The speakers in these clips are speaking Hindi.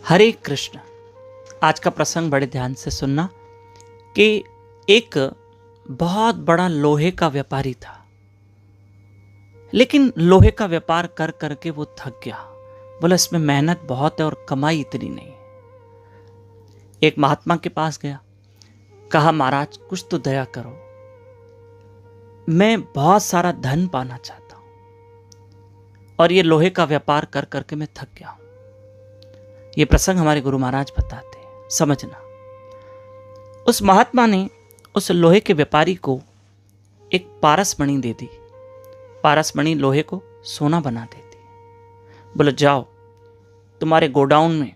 हरे कृष्ण। आज का प्रसंग बड़े ध्यान से सुनना कि एक बहुत बड़ा लोहे का व्यापारी था, लेकिन लोहे का व्यापार कर करके वो थक गया। बोला इसमें मेहनत बहुत है और कमाई इतनी नहीं। एक महात्मा के पास गया, कहा महाराज कुछ तो दया करो, मैं बहुत सारा धन पाना चाहता हूं और ये लोहे का व्यापार कर करके मैं थक गया हूं। ये प्रसंग हमारे गुरु महाराज बताते हैं, समझना। उस महात्मा ने उस लोहे के व्यापारी को एक पारसमणि दे दी। पारसमणि लोहे को सोना बना देती। बोले जाओ तुम्हारे गोडाउन में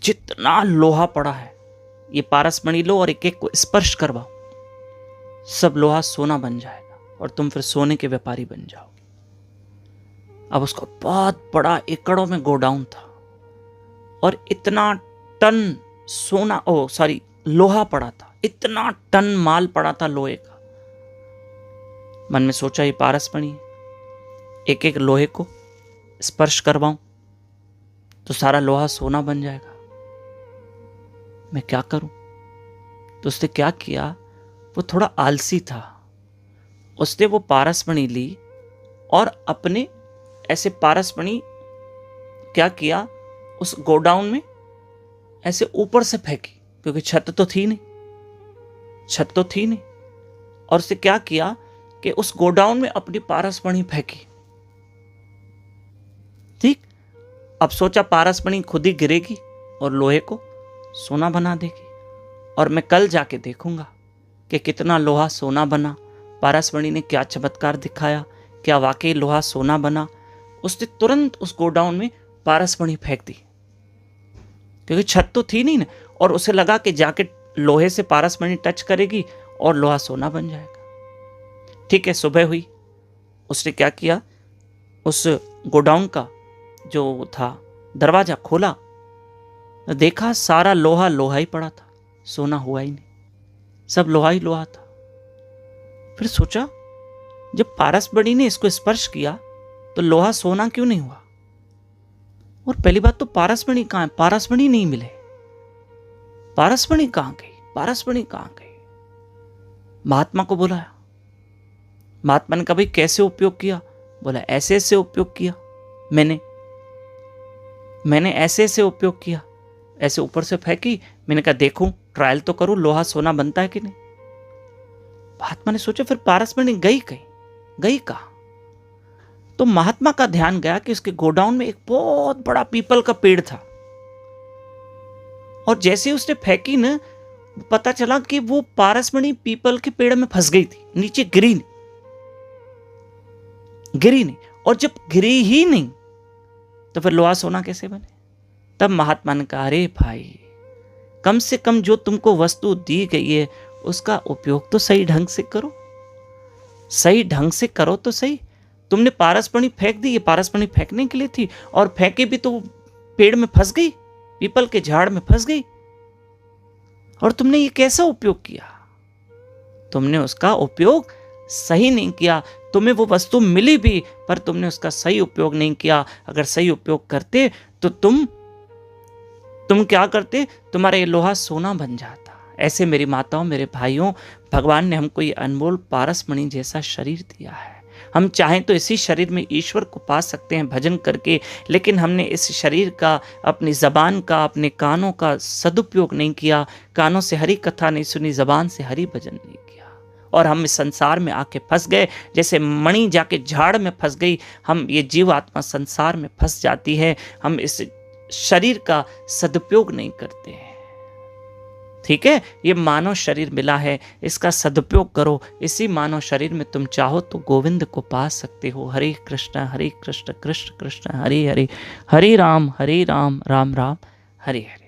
जितना लोहा पड़ा है ये पारसमणि लो और एक एक को स्पर्श करवाओ, सब लोहा सोना बन जाएगा और तुम फिर सोने के व्यापारी बन जाओगे। अब उसका बहुत बड़ा एकड़ों में गोडाउन था और इतना टन लोहा पड़ा था, इतना टन माल पड़ा था लोहे का। मन में सोचा ये पारसमणि है, एक एक लोहे को स्पर्श करवाऊं तो सारा लोहा सोना बन जाएगा, मैं क्या करूं। तो उसने क्या किया, वो थोड़ा आलसी था। उसने वो पारसमणि ली और अपने ऐसे पारसमणि क्या किया, उस गोडाउन में ऐसे ऊपर से फेंकी, क्योंकि छत तो थी नहीं। और उसने क्या किया कि उस गोडाउन में अपनी पारसमणि फेंकी। ठीक, अब सोचा पारसमणि खुद ही गिरेगी और लोहे को सोना बना देगी और मैं कल जाके देखूंगा कि कितना लोहा सोना बना, पारसमणि ने क्या चमत्कार दिखाया, क्या वाकई लोहा सोना बना। उसने तुरंत उस गोडाउन में पारसमणि फेंक दी, क्योंकि छत तो थी नहीं ना, और उसे लगा कि जाके लोहे से पारसमणि टच करेगी और लोहा सोना बन जाएगा। ठीक है, सुबह हुई, उसने क्या किया, उस गोडाउन का जो था दरवाजा खोला तो देखा सारा लोहा ही पड़ा था, सोना हुआ ही नहीं, सब लोहा ही लोहा था। फिर सोचा जब पारसमणि ने इसको स्पर्श किया तो लोहा सोना क्यों नहीं हुआ। और पहली बात तो पारसमणि कहां है, पारसमणि नहीं मिले, पारसमणि कहां गई। महात्मा को बुलाया, महात्मा ने कहा भाई कैसे उपयोग किया। बोला ऐसे ऐसे उपयोग किया, मैंने ऐसे ऐसे उपयोग किया, ऐसे ऊपर से फेंकी। मैंने कहा देखूं, ट्रायल तो करूं लोहा सोना बनता है कि नहीं। महात्मा ने सोचा फिर पारसमणि गई कहां। तो महात्मा का ध्यान गया कि उसके गोडाउन में एक बहुत बड़ा पीपल का पेड़ था, और जैसे उसने फेंकी ना, पता चला कि वो पारसमणि पीपल के पेड़ में फंस गई थी, नीचे गिरी नहीं। और जब गिरी ही नहीं तो फिर लोहा सोना कैसे बने। तब महात्मा ने कहा अरे भाई, कम से कम जो तुमको वस्तु दी गई है उसका उपयोग तो सही ढंग से करो तो सही। तुमने पारसमणि फेंक दी, ये पारसमणि फेंकने के लिए थी, और फेंके भी तो पेड़ में फंस गई, पीपल के झाड़ में फंस गई। और तुमने ये कैसा उपयोग किया, तुमने उसका उपयोग सही नहीं किया। तुम्हें वो वस्तु मिली भी, पर तुमने उसका सही उपयोग नहीं किया। अगर सही उपयोग करते तो तुम क्या करते, तुम्हारा ये लोहा सोना बन जाता। ऐसे मेरी माताओं, मेरे भाइयों, भगवान ने हमको ये अनमोल पारसमणि जैसा शरीर दिया है। हम चाहें तो इसी शरीर में ईश्वर को पा सकते हैं भजन करके, लेकिन हमने इस शरीर का, अपनी जबान का, अपने कानों का सदुपयोग नहीं किया। कानों से हरि कथा नहीं सुनी, जबान से हरि भजन नहीं किया, और हम इस संसार में आके फंस गए। जैसे मणि जाके झाड़ में फंस गई, हम ये जीव आत्मा संसार में फंस जाती है। हम इस शरीर का सदुपयोग नहीं करते हैं। ठीक है, ये मानव शरीर मिला है, इसका सदुपयोग करो। इसी मानव शरीर में तुम चाहो तो गोविंद को पा सकते हो। हरे कृष्ण कृष्ण कृष्ण हरे हरे, हरे राम राम राम हरे हरे।